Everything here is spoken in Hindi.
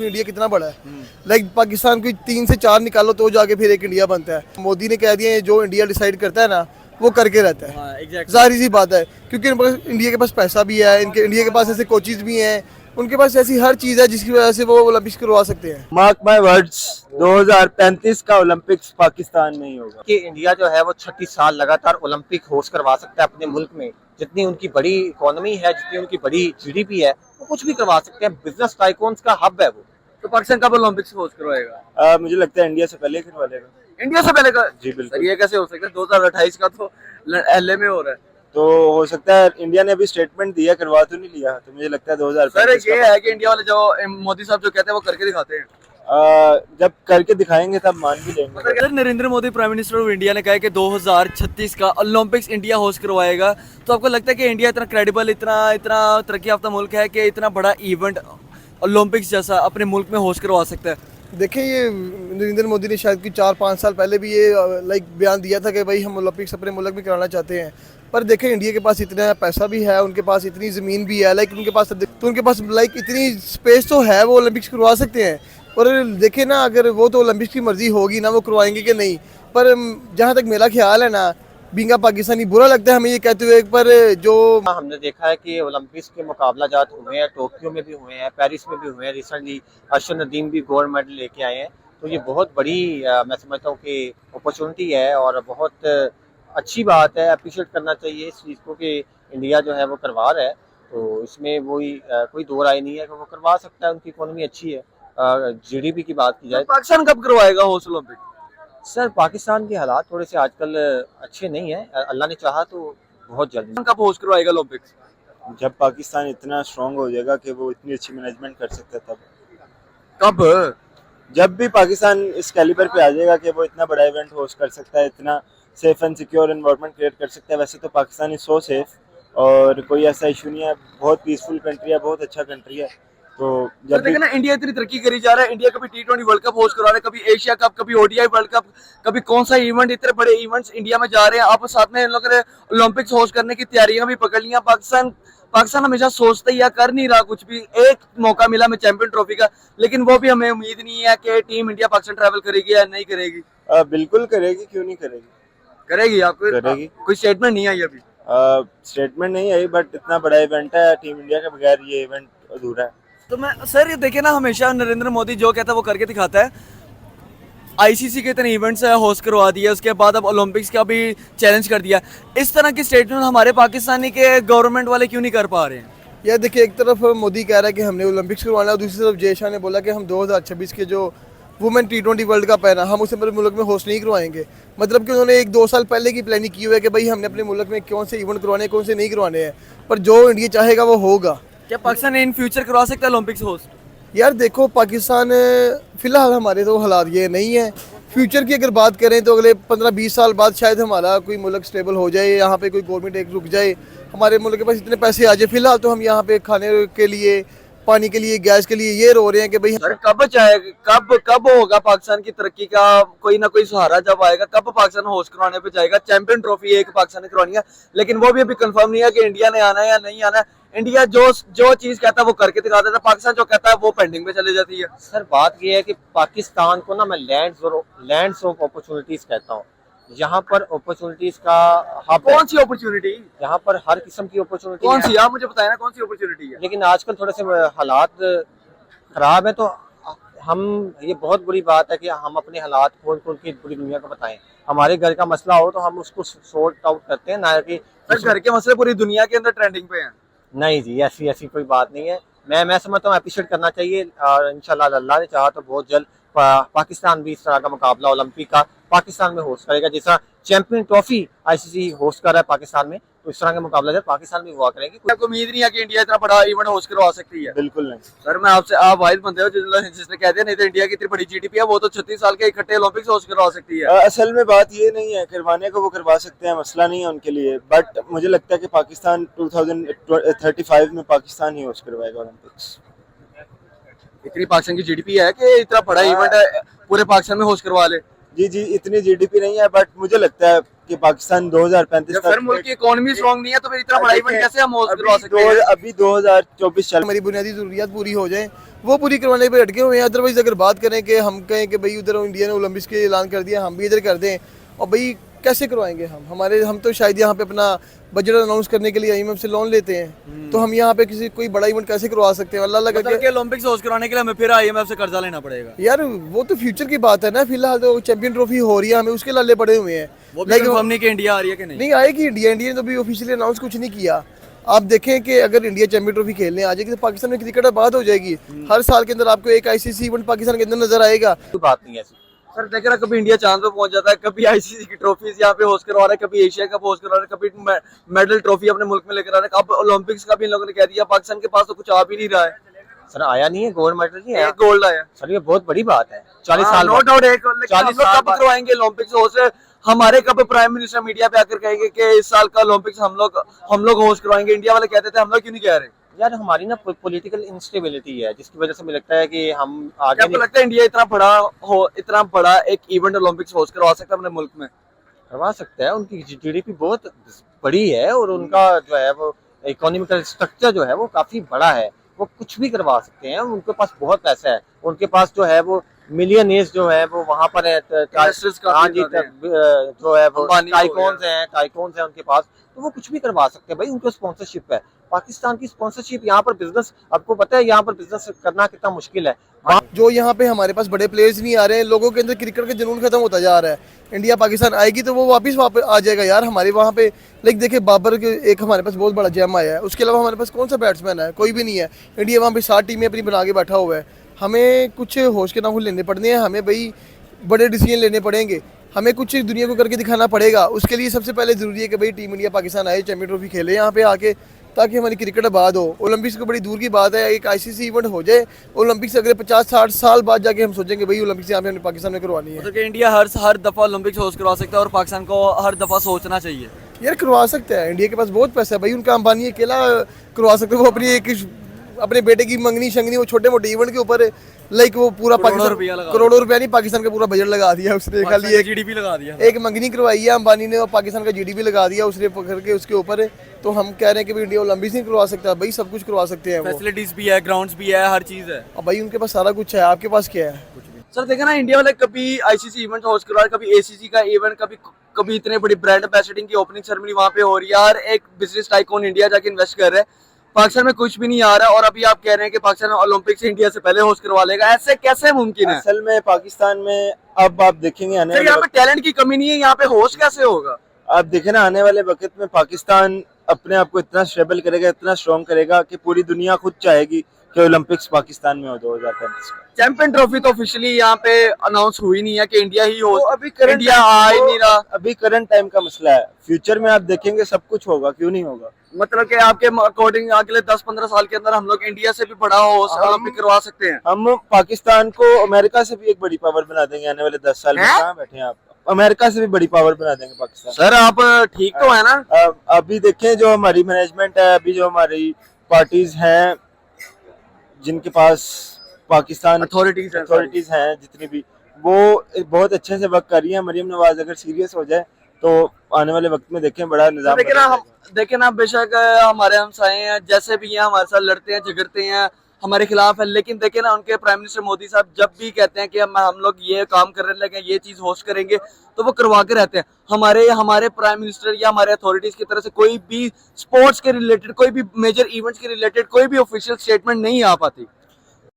इंडिया कितना बड़ा है, लाइक पाकिस्तान को 3 से 4 निकालो तो जाके फिर एक इंडिया बनता है। मोदी ने कह दिया है जो इंडिया डिसाइड करता है ना वो करके रहता है। एग्जैक्टली। जाहिर सी बात है क्योंकि इंडिया के पास पैसा भी है, इनके इंडिया के पास ऐसे कोचेज भी हैं, उनके पास ऐसी हर चीज़ है जिसकी वजह से वो ओलंपिक्स करवा सकते हैं। मार्क माय वर्ड्स, 2035 का ओलंपिक्स पाकिस्तान में ही होगा। कि इंडिया जो है वो 36 साल लगातार ओलंपिक होस्ट करवा सकता है अपने मुल्क में। जितनी उनकी बड़ी इकोनॉमी है, जितनी उनकी बड़ी जीडीपी है, वो कुछ भी करवा सकते हैं। बिजनेस टाइकून्स का हब है वो। तो पाकिस्तान कब ओलंपिक्स होस्ट करवाएगा? मुझे लगता है इंडिया से पहले ही करवा लेगा। इंडिया से पहले का? जी बिल्कुल। सर ये कैसे हो सकता है? 2028 का तो एलए में हो रहा है। तो हो सकता है इंडिया ने अभी स्टेटमेंट दिया, करवा तो नहीं लिया, तो मुझे लगता है 2035 सर ये है कि इंडिया वाले जो मोदी साहब जो कहते हैं वो करके दिखाते हैं। जब करके दिखाएंगे तब मान भी लेंगे। Sir Narendra Modi prime minister of India ने कहा है कि 2036 का ओलंपिक्स इंडिया होस्ट करवाएगा। तो आपको लगता है कि इंडिया इतना क्रेडिबल, इतना तरक्की याफ्ता मुल्क है कि इतना बड़ा इवेंट ओलंपिक्स जैसा अपने मुल्क में होस्ट करवा सकता है? देखिए ये नरेंद्र मोदी ने शायद कि 4-5 साल पहले भी ये लाइक बयान दिया था कि भाई हम ओलंपिक्स अपने मुल्क में कराना चाहते हैं। पर देखें इंडिया के पास इतना पैसा भी है, उनके पास इतनी ज़मीन भी है, लाइक उनके पास लाइक इतनी स्पेस तो है, वो ओलंपिक्स करवा सकते हैं। पर देखें ना, अगर वो तो ओलंपिक्स की मर्जी होगी ना वो करवाएंगे कि नहीं। पर जहाँ तक मेरा ख्याल है ना, बींगा पाकिस्तानी बुरा लगता है हमें ये कहते हुए, पर जो हमने देखा है कि ओलंपिक्स के मुकाबला जात हुए हैं, टोक्यो में भी हुए हैं, पेरिस में भी हुए हैं, रिसेंटली अर्शद नदीम भी गोल्ड मेडल लेके आए हैं। तो ये बहुत बड़ी मैं समझता हूँ कि अपॉर्चुनिटी है और बहुत अच्छी बात है। अप्रिशिएट करना चाहिए इस चीज़ को कि इंडिया जो है वो करवा रहा है। तो इसमें वही कोई दो राय नहीं है कि वो करवा सकता है, उनकी इकोनॉमी अच्छी है। जीडीपी की बात की जाए, पाकिस्तान कब करवाएगा होस्ट ओलंपिक? सर पाकिस्तान के हालात थोड़े से आजकल अच्छे नहीं है। अल्लाह ने चाहा तो बहुत जल्दी। कब होस्ट करवाएगा ओलंपिक्स? जब पाकिस्तान इतना स्ट्रांग हो जाएगा कि वो इतनी अच्छी मैनेजमेंट कर सकता है तब। कब? जब भी पाकिस्तान इस कैलिबर पे आ जाएगा कि वो इतना बड़ा इवेंट होस्ट कर सकता है, इतना safe and secure environment create कर सकता है। वैसे तो पाकिस्तान इज सो सेफ और कोई ऐसा इशू नहीं है, बहुत पीसफुल कंट्री है, बहुत अच्छा कंट्री है। तो जब देखा ना इंडिया इतनी तरक्की करी जा रहा है, इंडिया कभी T20 वर्ल्ड कप होस्ट करा रहा है, कभी एशिया कप, कभी ODI वर्ल्ड कप, कभी कौन सा इवेंट, इतने बड़े इवेंट्स इंडिया में जा रहे हैं। आप साथ में इन लोगों ने ओलंपिक्स होस्ट करने की तैयारियां भी पकड़ लिया। पाकिस्तान हमेशा सोचता ही या कर नहीं रहा कुछ भी। एक मौका मिला में चैंपियन ट्रॉफी का, लेकिन वो भी हमें उम्मीद नहीं है कि टीम इंडिया पाकिस्तान ट्रैवल करेगी या नहीं करेगी। बिल्कुल करेगी, क्यों नहीं करेगी, करेगी। आपको करेगी। कोई स्टेटमेंट नहीं आई अभी? स्टेटमेंट नहीं आई, बट इतना बड़ा इवेंट है, टीम इंडिया के बगैर ये इवेंट अधूरा है। तो मैं सर ये देखिए ना, हमेशा नरेंद्र मोदी जो कहता है वो करके दिखाता है। आईसीसी के इतने इवेंट्स होस्ट करवा दिया, उसके बाद अब ओलंपिक्स का भी चैलेंज कर दिया। इस तरह की स्टेटमेंट हमारे पाकिस्तानी के गवर्नमेंट वाले क्यों नहीं कर पा रहे हैं? यार देखिए, एक तरफ मोदी कह रहा है कि हमने ओलंपिक्स करवाना है, दूसरी तरफ जय शाह ने बोला कि हम 2026 के जो वुमेन T20 वर्ल्ड कप है ना, हम उसे अपने मुल्क में होस्ट नहीं करवाएंगे। मतलब कि उन्होंने 1-2 साल पहले की प्लानिंग की हुई है कि भाई हमने अपने मुल्क में कौन से इवेंट करवाने हैं, कौन से नहीं करवाने हैं। पर जो इंडिया चाहेगा वो होगा। क्या पाकिस्तान इन फ्यूचर करवा सकता है ओलंपिक्स होस्ट? यार देखो, पाकिस्तान फ़िलहाल हमारे तो हालात ये नहीं है। फ्यूचर की अगर बात करें तो अगले 15-20 साल बाद शायद हमारा कोई मुल्क स्टेबल हो जाए, यहाँ पे कोई गवर्नमेंट एक रुक जाए, हमारे मुल्क के पास इतने पैसे आ जाए। फिलहाल तो हम यहाँ पे खाने के लिए, पानी के लिए, गैस के लिए ये रो रहे हैं कि भाई सर कब होगा पाकिस्तान की तरक्की का कोई ना कोई सहारा? जब आएगा कब पाकिस्तान होस्ट करवाने पे जाएगा? चैंपियन ट्रॉफी एक पाकिस्तान ने करवानी है, लेकिन वो भी अभी कंफर्म नहीं है कि इंडिया ने आना है या नहीं आना है। इंडिया जो चीज कहता है वो करके दिखा देता है, पाकिस्तान जो कहता है वो पेंडिंग पे चली जाती है। सर बात यह है कि पाकिस्तान को ना मैं लैंड्स ऑफ अपॉर्चुनिटीज कहता हूँ। यहाँ पर अपॉर्चुनिटीज का हब है। कौन सी अपॉर्चुनिटी? यहाँ पर हर किस्म की अपॉर्चुनिटी कौन सी? आप मुझे बताएं ना, कौन सी अपॉर्चुनिटी है? लेकिन आजकल थोड़े से हालात खराब है, तो हम ये बहुत बुरी बात है कि हम अपने हालात खोल खोल के पूरी दुनिया को बताएं। हमारे घर का मसला हो तो हम उसको सॉर्ट आउट करते हैं, ना कि घर के मसले पूरी दुनिया के अंदर ट्रेंडिंग पे हैं। नहीं जी, ऐसी कोई बात नहीं है। मैं समझता हूँ अप्रिशिएट करना चाहिए और इंशाल्लाह अल्लाह ने चाहा तो बहुत जल्द पाकिस्तान भी इस तरह का मुकाबला ओलंपिक का पाकिस्तान में होस्ट करेगा। जैसा चैंपियन ट्रॉफी आईसीसी होस्ट कर रहा है पाकिस्तान में, तो इस तरह के मुकाबला जब पाकिस्तान में हुआ करेंगे। आपको उम्मीद नहीं है कि इंडिया इतना बड़ा इवेंट होस्ट करवा सकती है? बिल्कुल नहीं सर मैं आपसे, आप वाहिद बनते हो जिसने कह दिया, नहीं तो इंडिया की इतनी बड़ी जीडीपी है, वो तो 36 साल के इकट्ठे ओलंपिक्स होस्ट करवा सकती है। असल में बात ये नहीं है, करवाने को वो करवा सकते हैं, मसला नहीं है उनके लिए। बट मुझे लगता है कि पाकिस्तान 2035 में पाकिस्तान ही होस्ट करवाएगा ओलंपिक्स। इतनी पाकिस्तान की जीडीपी है कि इतना बड़ा इवेंट है पूरे पाकिस्तान में होस्ट करवा ले? जी, इतनी जीडीपी नहीं है, बट मुझे लगता है कि पाकिस्तान 2035 तक मुल्क की इकोनॉमी स्ट्रांग नहीं है तो फिर इतना बड़ा इवेंट कैसे हम होस्ट करवा सकते हैं? अभी 2024 चल, हमारी बुनियादी ज़रूरियात पूरी हो जाए वो पूरी करवाने पे अटके हुए हैं। अदरवाइज अगर बात करें कि हम कहें कि भाई उधर इंडिया ने ओलंपिक्स के ऐलान कर दिया, हम भी इधर कर दें, और भाई कैसे करवाएंगे हम तो शायद यहाँ पे अपना बजट अनाउंस करने के लिए आईएमएफ से लोन लेते हैं, तो हम यहाँ पे किसी कोई बड़ा इवेंट कैसे करवा सकते हैं? अल्लाह लगा मतलब कि ओलंपिक्स होस्ट कराने के लिए हमें फिर आईएमएफ से कर्जा लेना पड़ेगा। यार वो तो फ्यूचर की बात है ना, फिलहाल तो चैंपियन ट्रॉफी हो रही है, हमें उसके लाले पड़े हुए हैं। वो भी कंफर्म नहीं कि इंडिया आ रही है कि नहीं। नहीं आएगी इंडिया ने तो भी ऑफिशियली अनाउंस कुछ नहीं किया। आप देखें कि अगर इंडिया चैंपियन ट्रॉफी खेलने आ जाएगी तो पाकिस्तान में क्रिकेट आबाद हो जाएगी। हर साल के अंदर आपको एक आईसीसी इवेंट पाकिस्तान के अंदर नजर आएगा। कोई बात नहीं है ऐसी। सर देख रहा कभी इंडिया चांद पे पहुंच जाता है, कभी आईसीसी की ट्रॉफीज यहाँ पे होस्ट करवा रहा है, कभी एशिया कप होस्ट करवा रहा है, कभी मेडल ट्रॉफी अपने मुल्क में लेकर आ रहा है। अब ओलंपिक्स का भी इन लोगों ने कह दिया, पाकिस्तान के पास तो कुछ आ भी नहीं रहा है। सर आया नहीं है, गोल्ड मेडल नहीं आया। एक गोल्ड आया सर ये बहुत बड़ी बात है। 40 साल नो बाद। डाउट एक, लेकिन 40 हम लोग साल कब बाद। करवाएंगे ओलंपिक्स होस्ट? हमारे कब प्राइम मिनिस्टर मीडिया पे आकर कहेंगे कि इस साल का ओलंपिक्स हम लोग होस्ट करवाएंगे? इंडिया वाले कहते थे, हम लोग क्यों नहीं कह रहे? यार हमारी ना पॉलिटिकल इंस्टेबिलिटी है, जिसकी वजह से मुझे लगता है कि हम आगे क्या आपको लगता है इंडिया इतना बड़ा एक इवेंट ओलंपिक्स होस्ट करवा सकता है अपने मुल्क में? करवा सकता है। उनकी जीडीपी बहुत बड़ी है और उनका जो है वो इकोनॉमिकल स्ट्रक्चर जो है वो काफी बड़ा है। वो कुछ भी करवा सकते हैं, उनके पास बहुत पैसा है। उनके पास जो है वो मिलियनेयर्स जो है वो वहां पर है। Investors काफी हाँ जी, ज्यादा हैं। जो है वो अंबानी हो टाइकॉन्स हैं उनके पास, तो वो कुछ भी करवा सकते हैं भाई। उनके स्पॉन्सरशिप है। पाकिस्तान की स्पॉन्सरशिप, यहाँ पर बिजनेस, आपको पता है यहाँ पर बिजनेस करना कितना मुश्किल है। जो यहाँ पे हमारे पास बड़े प्लेयर्स नहीं आ रहे हैं, लोगों के अंदर क्रिकेट का जुनून खत्म होता जा रहा है। इंडिया पाकिस्तान आएगी तो वो वापस आ जाएगा यार हमारे वहाँ पे। लाइक देखिए बाबर के एक हमारे पास बहुत बड़ा जैम आया है, उसके अलावा हमारे पास कौन सा बैट्समैन है? कोई भी नहीं है। इंडिया वहाँ पे 7 टीमें अपनी बना के बैठा हुआ है। हमें कुछ होश के नाम लेने पड़ने हैं, हमें भाई बड़े डिसीजन लेने पड़ेंगे, हमें कुछ दुनिया को करके दिखाना पड़ेगा। उसके लिए सबसे पहले ज़रूरी है कि भाई टीम इंडिया पाकिस्तान आए, चैंपियन ट्रॉफी खेले यहाँ पे आके, ताकि हमारी क्रिकेट आबाद हो। ओलंपिक्स को बड़ी दूर की बात है, एक आईसीसी इवेंट हो जाए। ओलंपिक्स अगले 50-60 साल बाद जाके हम सोचेंगे भाई ओलंपिक्स यहाँ पे हमने पाकिस्तान में करवानी है। मतलब कि इंडिया हर दफा ओलंपिक्स होस्ट करवा सकता है और पाकिस्तान को हर दफा सोचना चाहिए। यार करवा सकते हैं, इंडिया के पास बहुत पैसा है भाई। उनका अंबानी अकेला करवा सकते हैं। वो अपने बेटे की मंगनी शंगनी वो छोटे मोटे इवेंट के ऊपर लाइक वो पूरा करोड़ों रुपया नहीं, पाकिस्तान का पूरा बजट लगा दिया उसने। खाली एक जीडीपी लगा दिया। एक मंगनी करवाई है अंबानी ने और पाकिस्तान का जीडीपी लगा दिया उसने पकड़ के उसके ऊपर। तो हम कह रहे हैं कि भाई इंडिया ओलंपिक्स नहीं करवा सकता भाई, सब कुछ करवा सकते हैं वो। फैसिलिटीज भी है, ग्राउंड्स भी है, हर चीज है। अब भाई उनके पास सारा कुछ है, आपके पास क्या है? सर देखा ना, इंडिया वाले कभी आईसीसी इवेंट होस्ट करवा रहे, कभी एसीसी का इवेंट, कभी इतने बड़ी ब्रांड एम्बेसडरिंग की ओपनिंग सेरेमनी वहां पे हो रही है। हर एक बिजनेस टाइकून इंडिया जाके इन्वेस्ट कर रहे हैं। पाकिस्तान में कुछ भी नहीं आ रहा, और अभी आप कह रहे हैं कि पाकिस्तान ओलंपिक्स इंडिया से पहले होस्ट करवा लेगा। ऐसे कैसे मुमकिन है? असल में पाकिस्तान में अब आप देखेंगे आने सर यहाँ वाले पे टैलेंट की कमी नहीं है, यहाँ पे होस्ट कैसे होगा? आप देखें ना, आने वाले वक्त में पाकिस्तान अपने आप को इतना स्टेबल करेगा, इतना स्ट्रॉन्ग करेगा कि पूरी दुनिया खुद चाहेगी कि ओलंपिक्स पाकिस्तान में हो 2035 में। चैंपियन ट्रॉफी तो ऑफिशियली यहाँ पे अनाउंस हुई नहीं है कि इंडिया ही हो। तो अभी करंट इंडिया आ ही नहीं रहा। अभी करंट टाइम का मसला है। फ्यूचर में आप देखेंगे सब कुछ होगा, क्यों नहीं होगा। मतलब कि आपके अकॉर्डिंग अगले 10-15 साल के अंदर हम लोग इंडिया से भी बड़ा होस्ट ओलंपिक करवा सकते हैं। हम पाकिस्तान को अमेरिका से भी एक बड़ी पावर बना देंगे आने वाले 10 साल में। कहाँ बैठे हैं आप? अमेरिका से भी बड़ी पावर बना देंगे पाकिस्तान। सर आप ठीक तो है ना? अभी देखें जो हमारी मैनेजमेंट है, अभी जो हमारी पार्टीज हैं जिनके पास पाकिस्तान अथॉरिटीज हैं जितनी भी, वो बहुत अच्छे से वर्क कर रही है। मरियम नवाज अगर सीरियस हो जाए तो आने वाले वक्त में देखें बड़ा निजाम। देखे ना बेशक हमारे हमसाए हैं, जैसे भी हैं हमारे साथ लड़ते हैं, झगड़ते हैं, हमारे खिलाफ है, लेकिन देखे ना उनके प्राइम मिनिस्टर मोदी साहब जब भी कहते हैं कि हम लोग ये काम करने लगे, ये चीज होस्ट करेंगे, तो वो करवा के रहते हैं। हमारे प्राइम मिनिस्टर या हमारे अथॉरिटीज की तरफ से कोई भी स्पोर्ट्स के रिलेटेड, कोई भी मेजर इवेंट्स के रिलेटेड कोई भी ऑफिशियल स्टेटमेंट नहीं आ पाती।